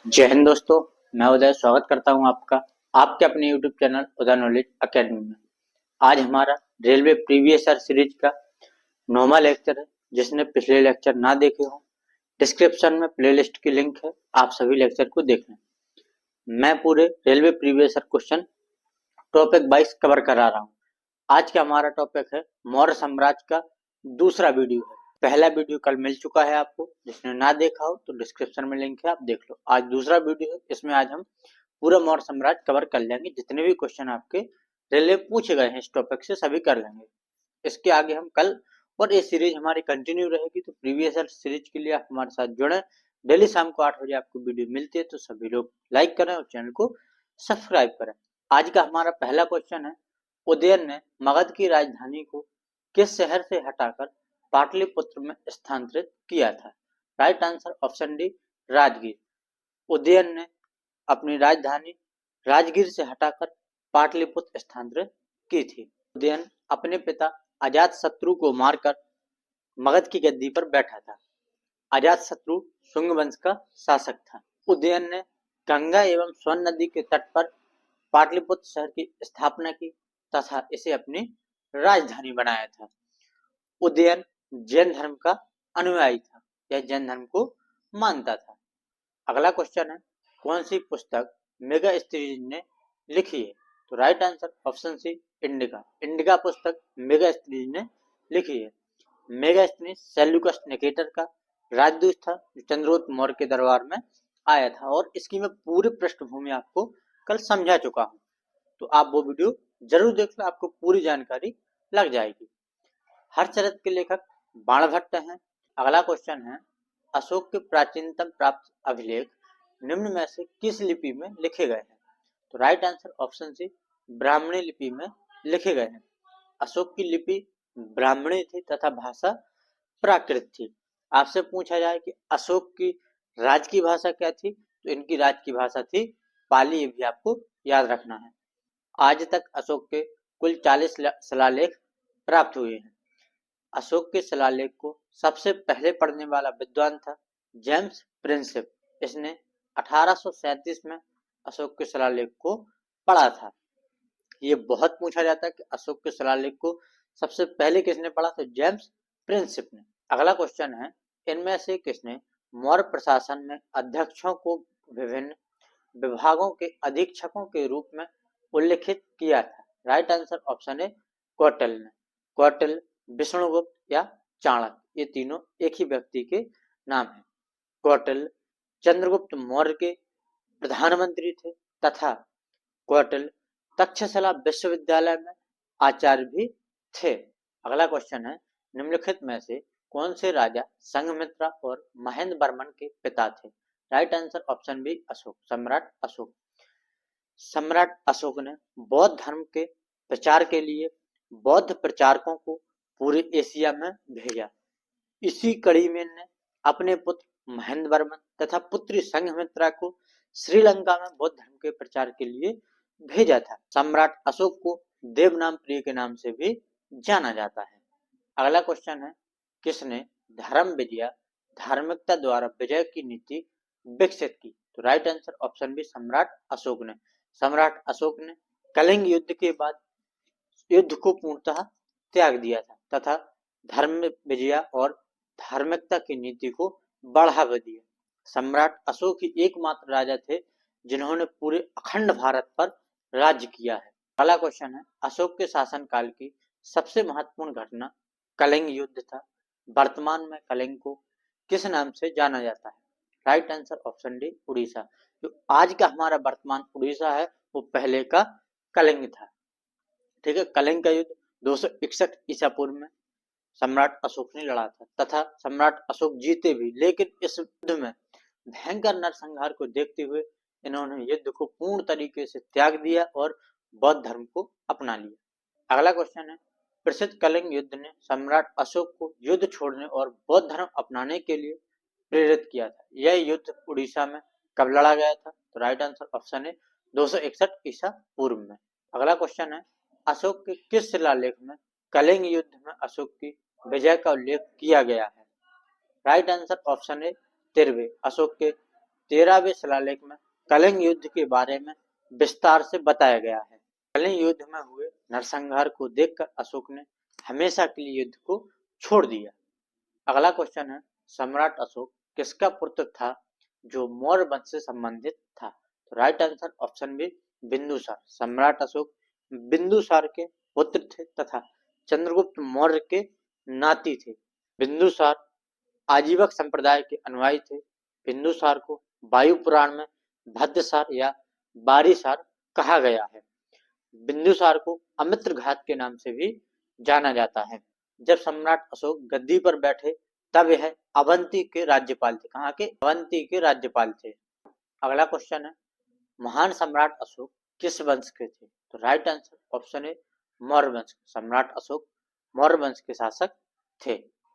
जय हिंद दोस्तों। मैं उदय स्वागत करता हूं आपका आपके अपने यूट्यूब चैनल उदय नॉलेज अकेडमी में। आज हमारा रेलवे प्रीवियस ईयर सीरीज का 9वां लेक्चर है। जिसने पिछले लेक्चर ना देखे हो, डिस्क्रिप्शन में प्लेलिस्ट की लिंक है, आप सभी लेक्चर को देख लें। मैं पूरे railway previous year question topic wise cover करा रहा हूँ। आज का हमारा टॉपिक है मौर्य साम्राज्य का दूसरा वीडियो है। पहला वीडियो कल मिल चुका है आपको, जिसने ना देखा हो तो डिस्क्रिप्शन में लिंक है, आप देख लो। आज दूसरा वीडियो है, इसमें आज हम पूरा मौर्य साम्राज्य कवर कर लेंगे। जितने भी क्वेश्चन आपके रेलवे पूछे गए हैं इस टॉपिक से सभी कर लेंगे। इसके आगे हम कल और ये सीरीज हमारी कंटिन्यू रहेगी, तो प्रीवियस ईयर सीरीज के लिए आप हमारे साथ जुड़े। डेली शाम को 8 बजे आपको वीडियो मिलती है, तो सभी लोग लाइक करें और चैनल को सब्सक्राइब करें। आज का हमारा पहला क्वेश्चन है, उदयन ने मगध की राजधानी को किस शहर से हटाकर पाटलिपुत्र में स्थानांतरित किया था? Right answer option D, Rajgir. Udayan ने अपनी राजधानी राजगीर से हटाकर पाटलिपुत्र स्थानांतरित की थी। उदयन अपने पिता अजातशत्रु को मारकर मगध की गद्दी पर बैठा था। अजातशत्रु शुंग वंश का शासक था। उदयन ने गंगा एवं स्वर्ण नदी के तट पर पाटलिपुत्र शहर की स्थापना की तथा इसे अपनी राजधानी बनाया था। उदयन जैन धर्म का अनुयायी था, यह जैन धर्म को मानता था। अगला क्वेश्चन है, कौन सी पुस्तक मेगास्थनीज ने लिखी है? तो right answer option C, Indica. Indica पुस्तक मेगास्थनीज ने लिखी है। मेगास्थनीज सेल्यूकस निकेटर का राजदूत था, जो चंद्रगुप्त मौर्य के दरबार में आया था, और इसकी मैं पूरी पृष्ठभूमि आपको कल समझा चुका हूँ। तो आप वो वीडियो जरूर देख लो, आपको पूरी जानकारी लग जाएगी। हर्षचरित के लेखक बाणभट्ट हैं। अगला क्वेश्चन है, अशोक के प्राचीनतम प्राप्त अभिलेख निम्न में से किस लिपि में लिखे गए हैं? तो राइट आंसर ऑप्शन सी, ब्राह्मणी लिपि में लिखे गए हैं। अशोक की लिपि ब्राह्मणी थी तथा भाषा प्राकृत थी। आपसे पूछा जाए कि अशोक की राज की भाषा क्या थी, तो इनकी राज की भाषा थी पाली। ये भी आपको याद रखना है। आज तक अशोक के कुल 40 शिलालेख प्राप्त हुए हैं। अशोक के शिलालेख को सबसे पहले पढ़ने वाला विद्वान था जेम्स प्रिंसेप। इसने 1837 में अशोक के शिलालेख को पढ़ा था। ये बहुत पूछा जाता है कि अशोक के शिलालेख को सबसे पहले किसने पढ़ा? तो जेम्स प्रिंसेप ने। अगला क्वेश्चन है, इनमें से किसने मौर्य प्रशासन में अध्यक्षों को विभिन्न विभागों के अधीक्षकों के रूप में उल्लिखित किया था? राइट आंसर ऑप्शन है, कौटिल्य ने। कौटिल्य, विष्णुगुप्त या चाणक्य, ये तीनों एक ही व्यक्ति के नाम हैं। कौटिल्य चंद्रगुप्त मौर्य के प्रधानमंत्री थे तथा कौटिल्य तक्षशिला विश्वविद्यालय में आचार्य भी थे। अगला क्वेश्चन है, निम्नलिखित में से कौन से राजा संघमित्रा और महेंद्र वर्मन के पिता थे? Right answer option B, Ashok, सम्राट अशोक। सम्राट अशोक ने बौद्ध धर्म के प्रचार के लिए बौद्ध प्रचारकों को पूरे एशिया में भेजा। इसी कड़ी में ने अपने पुत्र महेंद्र वर्मन तथा पुत्री संघमित्रा को श्रीलंका में बौद्ध धर्म के प्रचार के लिए भेजा था। सम्राट अशोक को देवनाम प्रिय के नाम से भी जाना जाता है। अगला क्वेश्चन है, किसने धर्म विजय, धार्मिकता द्वारा विजय की नीति विकसित की? तो राइट आंसर ऑप्शन बी, सम्राट अशोक ने। सम्राट अशोक ने कलिंग युद्ध के बाद युद्ध को पूर्णतः त्याग दिया था तथा धर्म विजय और धार्मिकता की नीति को बढ़ावा दिया। सम्राट अशोक ही एकमात्र राजा थे जिन्होंने पूरे अखंड भारत पर राज्य किया है। अगला क्वेश्चन है, अशोक के शासनकाल की सबसे महत्वपूर्ण घटना कलिंग युद्ध था। वर्तमान में कलिंग को किस नाम से जाना जाता है? Right answer option D, Orissa. जो आज का हमारा वर्तमान उड़ीसा है, वो पहले का कलिंग था। ठीक है, कलिंग का युद्ध 261 ईसा पूर्व में सम्राट अशोक ने लड़ा था तथा सम्राट अशोक जीते भी, लेकिन इस युद्ध में भयंकर नरसंहार को देखते हुए इन्होंने युद्ध को पूर्ण तरीके से त्याग दिया और बौद्ध धर्म को अपना लिया। अगला क्वेश्चन है, प्रसिद्ध कलिंग युद्ध ने सम्राट अशोक को युद्ध छोड़ने और बौद्ध धर्म अपनाने के लिए प्रेरित किया था। यह युद्ध उड़ीसा में कब लड़ा गया था? तो राइट आंसर ऑप्शन है, 261 ईसा पूर्व में। अगला क्वेश्चन है, अशोक के किस शिलालेख में कलिंग युद्ध में अशोक की विजय का उल्लेख किया गया है? राइट आंसर ऑप्शन है, 13वें, अशोक के 13वें शिलालेख में कलिंग युद्ध के बारे में विस्तार से बताया गया है। कलिंग युद्ध में हुए नरसंहार को देखकर अशोक ने हमेशा के लिए युद्ध को छोड़ दिया। अगला क्वेश्चन है, सम्राट अशोक किसका पुत्र था जो मौर्य वंश से संबंधित था? तो right answer option B Bindusar. सम्राट अशोक बिंदुसार के पुत्र थे तथा चंद्रगुप्त मौर्य के नाती थे। बिंदुसार आजीवक संप्रदाय के अनुयायी थे। बिंदुसार को वायु पुराण में भद्रसार या बारीसार कहा गया है। बिंदुसार को अमित्रघात के नाम से भी जाना जाता है। जब सम्राट अशोक गद्दी पर बैठे तब यह अवंती के राज्यपाल थे। कहाँ के? अवंती के राज्यपाल थे। अगला क्वेश्चन है, महान सम्राट अशोक किस वंश के थे? तो राइट आंसर ऑप्शन ए मौर्य वंश। सम्राट अशोक मौर्य वंश के शासक थे।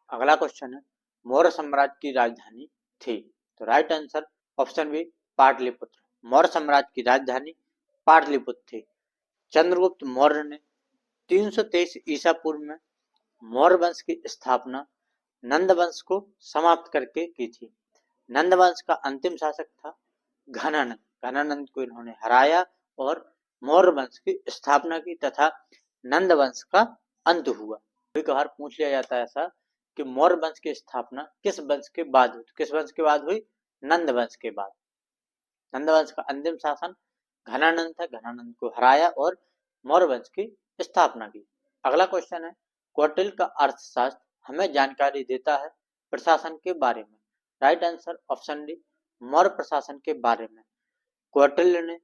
अगला क्वेश्चन है, मौर्य साम्राज्य की राजधानी थी? तो right answer option B Pataliputra. Maurya साम्राज्य की राजधानी पाटलिपुत्र थी। चंद्रगुप्त मौर्य ने 323 ईसा पूर्व में मौर्य वंश की स्थापना नंद वंश को समाप्त करके की थी। नंद वंश का अंतिम शासक था घनानंद। घनानंद को इन्होंने हराया और मौर्य वंश की स्थापना की तथा नंद वंश का अंत हुआ। कभी कभार पूछ लिया जाता है ऐसा कि मौर्य वंश की स्थापना किस वंश के बाद हुई? किस वंश के बाद हुई? नंद वंश के बाद। नंद वंश का अंतिम शासन घनानंद था। घनानंद को हराया और मौर्य वंश की स्थापना की। अगला क्वेश्चन है, कौटिल्य का अर्थशास्त्र हमें जानकारी देता है प्रशासन के बारे में? Right answer option D Maurya प्रशासन के बारे में। कौटिल्य ने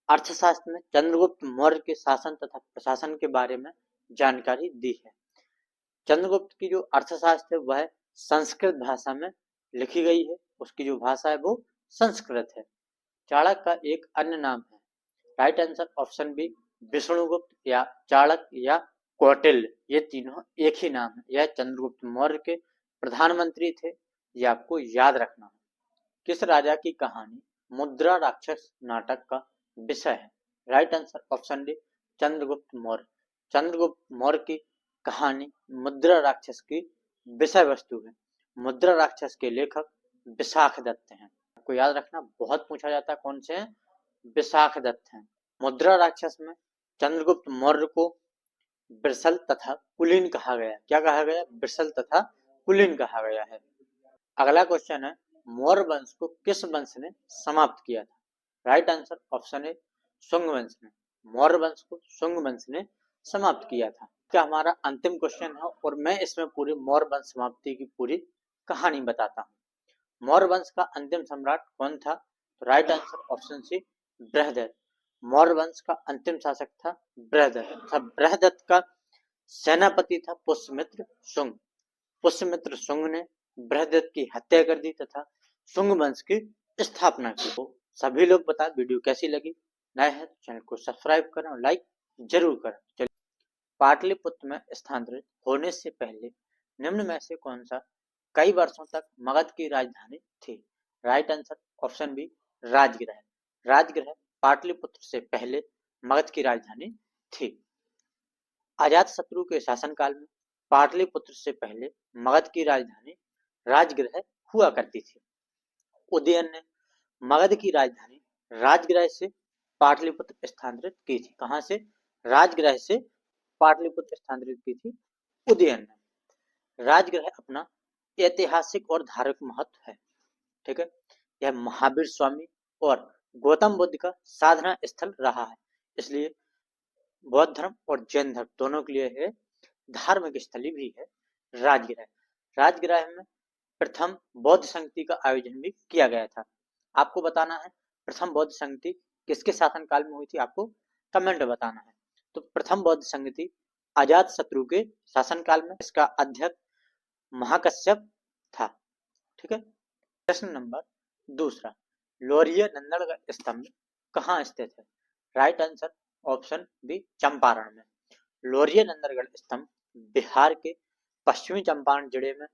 अर्थशास्त्र में चंद्रगुप्त मौर्य के शासन तथा प्रशासन के बारे में जानकारी दी है। चंद्रगुप्त की जो अर्थशास्त्र है वह संस्कृत भाषा में लिखी गई है। उसकी जो भाषा है वो संस्कृत है। चाणक्य का एक अन्य नाम है? Right answer option B Vishnugupta या चाणक्य या कौटिल्य, ये तीनों एक ही नाम है। यह चंद्रगुप्त मौर्य के प्रधानमंत्री थे, ये आपको याद रखना है। किस राजा की कहानी मुद्रा राक्षस नाटक का विषय है? Right answer option D Chandragupta Maurya. Chandragupta Maurya की कहानी मुद्रा राक्षस की विषय वस्तु है। मुद्रा राक्षस के लेखक विशाख दत्त हैं। आपको याद रखना, बहुत पूछा जाता है कौन से हैं? विशाख दत्त हैं। मुद्रा राक्षस में चंद्रगुप्त मौर्य को वृषल तथा कुलीन कहा गया। क्या कहा गया? वृषल तथा कुलीन कहा गया है। अगला क्वेश्चन है, मौर्य वंश को किस वंश ने समाप्त किया था? राइट आंसर ऑप्शन ए शुंग वंश ने। मौर्य वंश को शुंग वंश ने समाप्त किया था। क्या हमारा अंतिम क्वेश्चन है और मैं इसमें पूरी मौर्य वंश समाप्ति की पूरी कहानी बताता हूँ। मौर्य वंश का अंतिम सम्राट कौन था? तो right answer option C Brihadatta. Maurya वंश का अंतिम शासक था बृहदत्त। बृहदत्त का सेनापति था पुष्यमित्र शुंग। पुष्यमित्र शुंग ने बृहदत्त की हत्या कर दी तथा शुंग वंश की स्थापना की। तो सभी लोग बताएं वीडियो कैसी लगी। नए हैं चैनल को सब्सक्राइब करें और लाइक जरूर करें। चलिए, पाटलिपुत्र में स्थानांतरित होने से पहले निम्न में से कौन सा कई वर्षों तक मगध की राजधानी थी? Right answer option B Rajgriha. Rajgriha Pataliputra से पहले मगध की राजधानी थी। अजातशत्रु के शासनकाल में पाटलिपुत्र से पहले मगध की राजधानी राजगृह हुआ करती थी। उदयन ने मगध की राजधानी राजगृह से पाटलिपुत्र स्थानांतरित की थी। कहां से? राजगृह से पाटलिपुत्र स्थानांतरित की थी उदयन ने। राजगृह अपना ऐतिहासिक और धार्मिक महत्व है। ठीक है, यह महावीर स्वामी और गौतम बुद्ध का साधना स्थल रहा है, इसलिए बौद्ध धर्म और जैन धर्म दोनों के लिए है धार्मिक स्थली भी है राजगृह। राजगृह में प्रथम बौद्ध संगति का आयोजन भी किया गया था। आपको बताना है प्रथम बौद्ध संगति किसके शासनकाल में हुई थी, आपको कमेंट में बताना है। तो प्रथम बौद्ध संगति अजातशत्रु के शासनकाल में, इसका अध्यक्ष महाकश्यप था। ठीक है। प्रश्न नंबर दूसरा, लौर्य नंदनगढ़ स्तंभ कहाँ स्थित है? Right answer option B Champaran में। लौर्य नंदनगढ़ स्तंभ बिहार के पश्चिमी चंपारण जिले में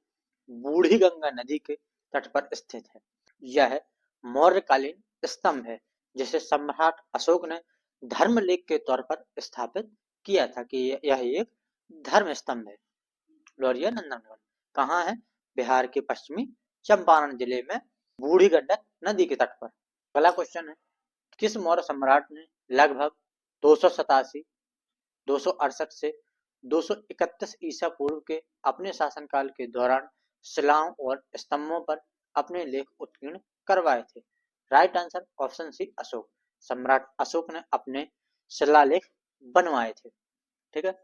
बूढ़ी गंगा नदी के तट पर स्थित है। यह मौर्यकालीन स्तंभ है जिसे सम्राट अशोक ने धर्मलेख के तौर पर स्थापित किया था कि यह एक धर्म स्तंभ है। लौर्य नंदनगढ़ कहाँ है? बिहार के पश्चिमी चंपारण जिले में बूढ़ी गंडक नदी के तट पर। अगला क्वेश्चन है, किस मौर्य सम्राट ने लगभग 287, 268 से 231 ईसा पूर्व के अपने शासनकाल के दौरान शिलाओं और स्तंभों पर अपने लेख उत्कीर्ण करवाए थे? Right answer option C Ashok. सम्राट अशोक ने अपने शिलालेख बनवाए थे। ठीक है,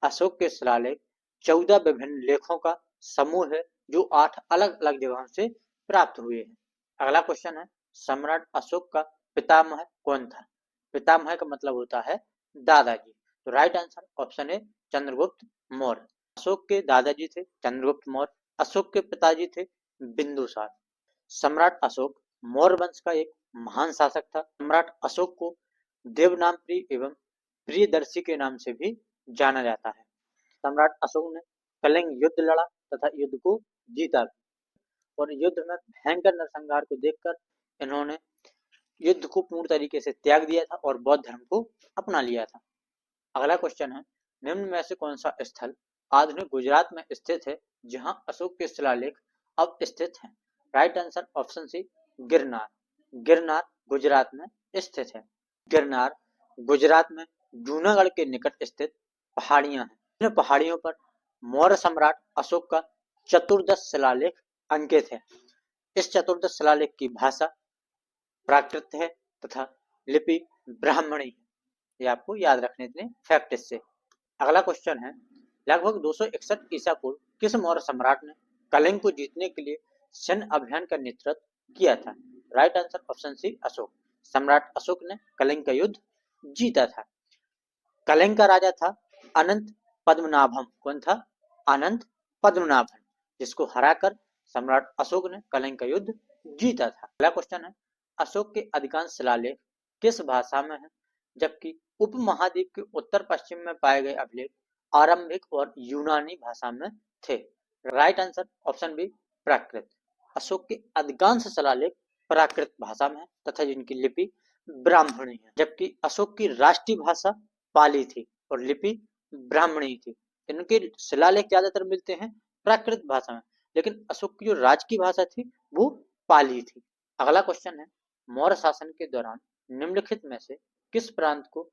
अशोक के शिलालेख 14 विभिन्न लेखों का समूह है जो 8 अलग अलग जगहों से प्राप्त हुए हैं। अगला क्वेश्चन है, सम्राट अशोक का पितामह कौन था? पितामह का मतलब होता है दादाजी। तो राइट आंसर ऑप्शन ए चंद्रगुप्त मौर्य। अशोक के दादाजी थे चंद्रगुप्त मौर्य, अशोक के पिताजी थे बिंदुसार। सम्राट अशोक मौर्य वंश का एक महान शासक था। सम्राट अशोक को देवनामप्रिय एवं प्रियदर्शी के नाम से भी जाना जाता है। सम्राट अशोक ने कलिंग युद्ध लड़ा तथा युद्ध को जीता और युद्ध में भयंकर नरसंहार को देखकर इन्होंने युद्ध को पूर्ण तरीके से त्याग दिया था और बौद्ध धर्म को अपना लिया था। अगला क्वेश्चन है, निम्न में से कौन सा स्थल आधुनिक गुजरात में स्थित है जहां अशोक के शिलालेख अब स्थित हैं? Right answer option C Girnar. Girnar Gujarat में स्थित है। गिरनार गुजरात में जूनागढ़ के निकट स्थित पहाड़ियां हैं। इन पहाड़ियों पर मौर्य सम्राट अशोक का चतुर्दश शिलालेख अंकित है। इस चतुर्दश शिलालेख की भाषा प्राकृत है तथा लिपि ब्राह्मणी है। ये आपको याद रखने इतने फैक्ट इससे। अगला क्वेश्चन है, लगभग 261 ईसा पूर्व किस मौर्य सम्राट ने कलिंग को जीतने के लिए सैन्य अभियान का नेतृत्व किया था? Right answer option C Ashok. सम्राट अशोक ने कलिंग का युद्ध जीता था। कलिंग का राजा था अनंत पद्मनाभम। कौन था? अनंत पद्मनाभन, जिसको हराकर सम्राट अशोक ने कलिंग का युद्ध जीता था। अगला क्वेश्चन है, अशोक के अधिकांश शिलालेख किस भाषा में है जबकि उपमहाद्वीप के उत्तर पश्चिम में पाए गए अभिलेख आरंभिक और यूनानी भाषा में थे? राइट आंसर ऑप्शन बी प्राकृत। अशोक के अधिकांश शिलालेख प्राकृत भाषा में है तथा जिनकी लिपि ब्राह्मणी है, जबकि अशोक की राष्ट्रीय भाषा पाली थी और लिपि ब्राह्मणी थी। इनके शिलालेख ज्यादातर मिलते हैं प्राकृत भाषा में, लेकिन अशोक की जो राजकीय भाषा थी वो पाली थी। अगला क्वेश्चन है, मौर्य शासन के दौरान निम्नलिखित में से किस प्रांत को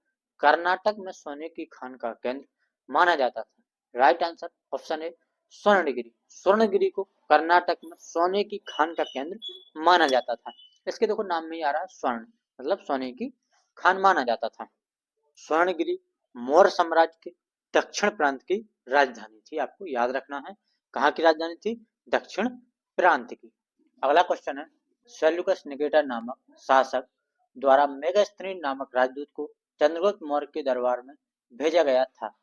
कर्नाटक में सोने की खान का केंद्र माना जाता था? राइट आंसर ऑप्शन ए स्वर्णगिरी। स्वर्णगिरी को कर्नाटक में सोने की खान का केंद्र माना जाता था। इसके देखो नाम में ही आ रहा है स्वर्ण, मतलब सोने की खान माना जाता था। स्वर्णगिरी मौर्य साम्राज्य के दक्षिण प्रांत की राजधानी थी। आपको याद रखना है कहाँ की राजधानी थी? दक्षिण प्रांत की। अगला क्वेश्चन है, सेल्यूकस निकेटर नामक शासक द्वारा मेगास्थनीन नामक राजदूत को चंद्रगुप्त मौर्य के दरबार में भेजा गया था।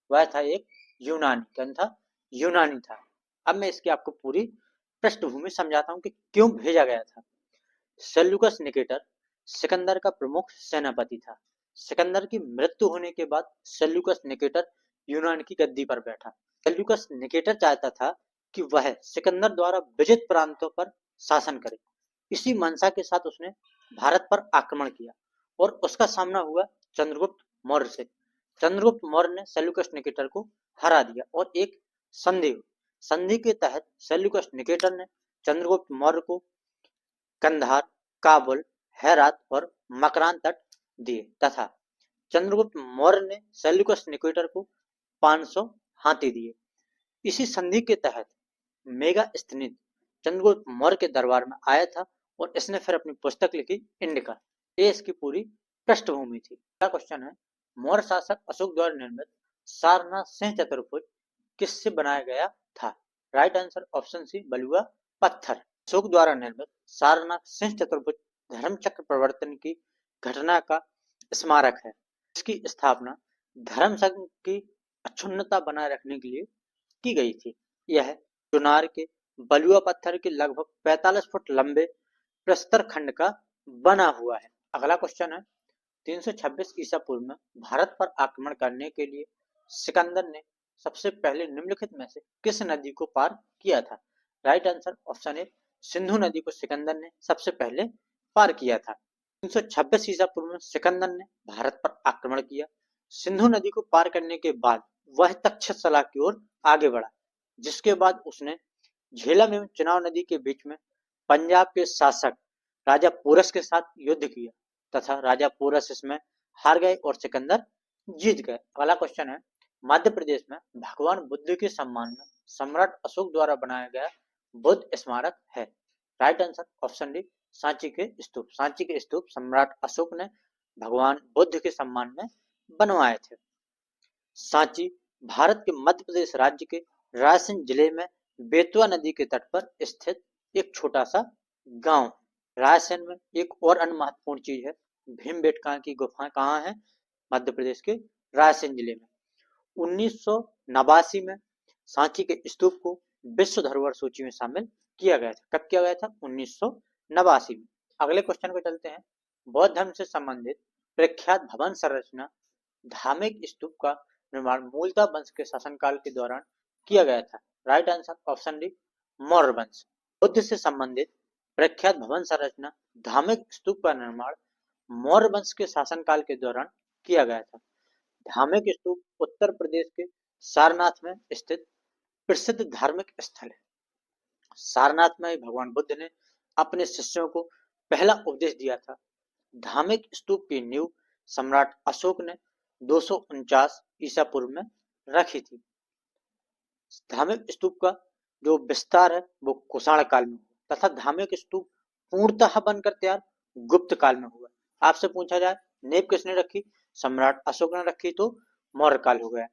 वह था एक यूनानी। कौन था? यूनानी था। अब मैं इसकी आपको पूरी पृष्ठभूमि समझाता हूँ कि क्यों भेजा गया था। सेल्यूकस निकेटर सिकंदर का प्रमुख सेनापति था। सिकंदर की मृत्यु होने के बाद सेल्यूकस निकेटर यूनान की गद्दी पर बैठा। सेल्यूकस निकेटर चाहता था कि वह सिकंदर द्वारा विजित प्रांतों पर शासन करे। इसी मंशा के साथ उसने भारत पर आक्रमण किया और उसका सामना हुआ चंद्रगुप्त मौर्य से। चंद्रगुप्त मौर्य ने सेल्यूकस निकेटर को हरा दिया और एक संधि हुई। संधि के तहत सेल्यूकस निकेटर ने चंद्रगुप्त मौर्य को कंधार, काबुल, हेरात और मकरान तट दिए तथा चंद्रगुप्त मौर्य ने सेल्यूकस निकेटर को 500 हाथी दिए। इसी संधि के तहत मेगास्थनीन चंद्रगुप्त मौर्य के दरबार में आया था और इसने फिर अपनी पुस्तक लिखी इंडिका। ये इसकी पूरी पृष्ठभूमि थी। अगला क्वेश्चन है, मौर्य शासक अशोक द्वारा निर्मित सारनाथ सिंह चतुर्भुज किससे बनाया गया था? राइट आंसर ऑप्शन सी बलुआ पत्थर। अशोक द्वारा निर्मित सारनाथ सिंह चतुर्भुज धर्मचक्र प्रवर्तन की घटना का स्मारक है। इसकी स्थापना धर्म संघ की अक्षुण्णता बनाए रखने के लिए की गई थी। यह चुनार के बलुआ पत्थर के लगभग 45 फुट लंबे प्रस्तर खंड का बना हुआ है। अगला क्वेश्चन है, 326 ईसा पूर्व में भारत पर आक्रमण करने के लिए सिकंदर ने सबसे पहले निम्नलिखित में से किस नदी को पार किया था? राइट आंसर ऑप्शन ए सिंधु नदी को सिकंदर ने सबसे पहले पार किया था। 326 ईसा पूर्व में सिकंदर ने भारत पर आक्रमण किया। सिंधु नदी को पार करने के बाद वह तक्षशिला की ओर आगे बढ़ा, जिसके बाद उसने झेलम एवं चिनाब नदी के बीच में पंजाब के शासक राजा पोरस के साथ युद्ध किया तथा राजा पोरस इसमें हार गए और सिकंदर जीत गए। अगला क्वेश्चन है, मध्य प्रदेश में भगवान बुद्ध के सम्मान में सम्राट अशोक द्वारा बनाया गया बुद्ध स्मारक है। Right answer option D, Sanchi के स्तूप। सांची के स्तूप सम्राट अशोक ने भगवान बुद्ध के सम्मान में बनवाए थे। सांची भारत के मध्य प्रदेश राज्य के रायसेन जिले में बेतवा नदी के तट पर स्थित एक छोटा सा गांव। रायसेन में एक और अन्य महत्वपूर्ण चीज है, भीमबेटका की गुफाएं कहाँ है? मध्य प्रदेश के रायसेन जिले में। 1989 में सांची के स्तूप को विश्व धरोहर सूची में शामिल किया गया था। कब किया गया था? 1989 में। अगले क्वेश्चन को चलते हैं, बौद्ध धर्म से संबंधित प्रख्यात भवन संरचना धार्मिक स्तूप का निर्माण मूलतः वंश के शासनकाल के दौरान किया गया था। Right answer option D, Maurya वंश। बुद्ध से संबंधित प्रख्यात भवन संरचना धार्मिक स्तूप का निर्माण मौर्य वंश के शासनकाल के दौरान किया गया था। धार्मिक स्तूप उत्तर प्रदेश के सारनाथ में स्थित प्रसिद्ध धार्मिक स्थल है। सारनाथ में भगवान बुद्ध ने अपने शिष्यों को पहला उपदेश दिया था। धार्मिक स्तूप की नींव सम्राट अशोक ने 249 ईसा पूर्व में रखी थी। धार्मिक स्तूप का जो विस्तार है वो कुषाण काल में तथा धार्मिक स्तूप पूर्णतः बनकर तैयार गुप्त काल में हुआ। आपसे पूछा जाए नींव किसने रखी? सम्राट अशोक ने रखी, तो मौर्य काल हो गया।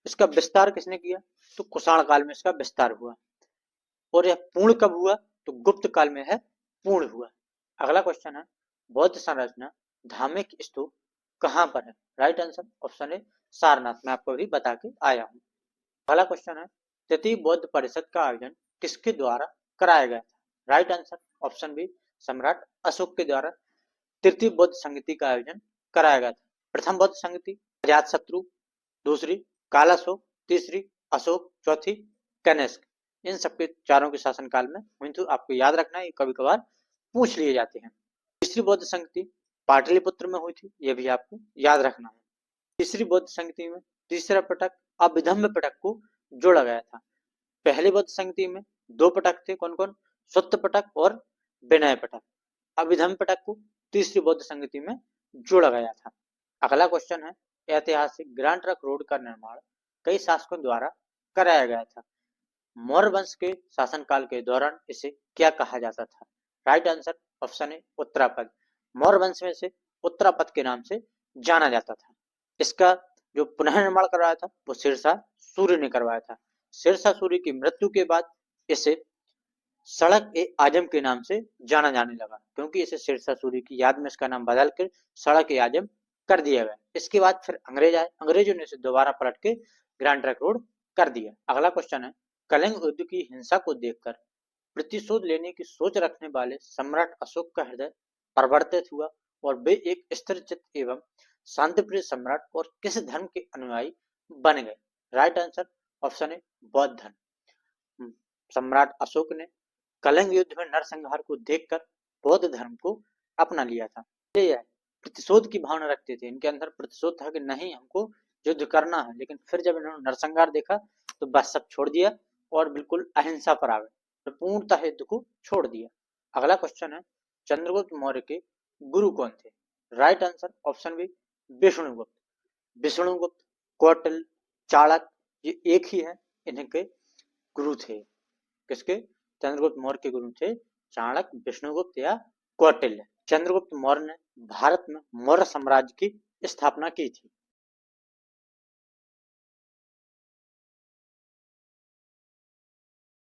इसका विस्तार किसने किया? तो कुषाण काल में इसका विस्तार हुआ। और यह पूर्ण कब हुआ? तो गुप्त काल में है पूर्ण हुआ। अगला क्वेश्चन है, बौद्ध संरचना धार्मिक स्तूप कहां पर है? राइट आंसर ऑप्शन ए, सारनाथ। में आपको अभी बता के आया हूं। अगला क्वेश्चन है, तृतीय बौद्ध परिषद का आयोजन किसके द्वारा कराया गया था? राइट आंसर ऑप्शन बी, सम्राट अशोक के द्वारा तृतीय बौद्ध संगति का आयोजन कराया गया था। प्रथम बौद्ध संगति अजातशत्रु, दूसरी कालाशोक, तीसरी अशोक, चौथी कनिष्क। इन सबके चारों के शासनकाल में हुई थी। आपको याद रखना है, कभी कभार पूछ लिए जाते हैं। तीसरी बौद्ध संगति पाटलिपुत्र में हुई थी, यह भी आपको याद रखना है। तीसरी बौद्ध संगति में तीसरा पिटक अभिधम्म पिटक को जोड़ा गया था। पहली बौद्ध संगति में दो पिटक थे, कौन कौन? सुत्त पिटक और विनय पिटक। अभिधम्म पिटक को तीसरी बौद्ध संगति में जोड़ा गया था। अगला क्वेश्चन है, ऐतिहासिक ग्रैंड ट्रंक रोड का निर्माण कई शासकों द्वारा कराया गया था। मौर्य वंश के शासनकाल के दौरान इसे क्या कहा जाता था? राइट आंसर ऑप्शन ए, उत्तरापद। मौर्य वंश में से उत्तरापद के नाम से जाना जाता था। इसका जो पुनर्निर्माण करवाया था वो शेरशाह सूरी ने करवाया था। शेरशाह सूरी की मृत्यु के बाद इसे सड़क ए आजम के नाम से जाना जाने लगा, क्योंकि इसे शेरशाह सूरी की याद में इसका नाम बदल कर सड़क ए आजम कर दिया गया। इसके बाद फिर अंग्रेज आए, अंग्रेजों ने इसे दोबारा पलट के ग्रैंड ट्रंक रोड कर दिया। अगला क्वेश्चन है, कलिंग युद्ध की हिंसा को देखकर प्रतिशोध लेने की सोच रखने वाले सम्राट अशोक का हृदय परिवर्तित हुआ और वे एक स्थिरचित्त एवं शांतिप्रिय सम्राट और किस धर्म के अनुयायी बन गए? राइट आंसर ऑप्शन ए, बौद्ध धर्म। सम्राट अशोक ने कलिंग युद्ध में नरसंहार को देखकर बौद्ध धर्म को अपना लिया था। ये प्रतिशोध की भावना रखते थे, इनके अंदर प्रतिशोध था कि नहीं हमको युद्ध करना है। लेकिन फिर जब इन्होंने नरसंहार देखा तो बस सब छोड़ दिया और बिल्कुल अहिंसा पर आ गए, तो पूर्णतः युद्ध को छोड़ दिया। अगला क्वेश्चन है, चंद्रगुप्त मौर्य के गुरु कौन थे? Right answer option B, Vishnugupta. Vishnugupta, Kautilya, Chanakya, ये एक ही है, इनके गुरु थे। किसके? चंद्रगुप्त मौर्य के गुरु थे चाणक्य, विष्णुगुप्त या कौटिल्य। चंद्रगुप्त मौर्य ने भारत में मौर्य साम्राज्य की स्थापना की थी।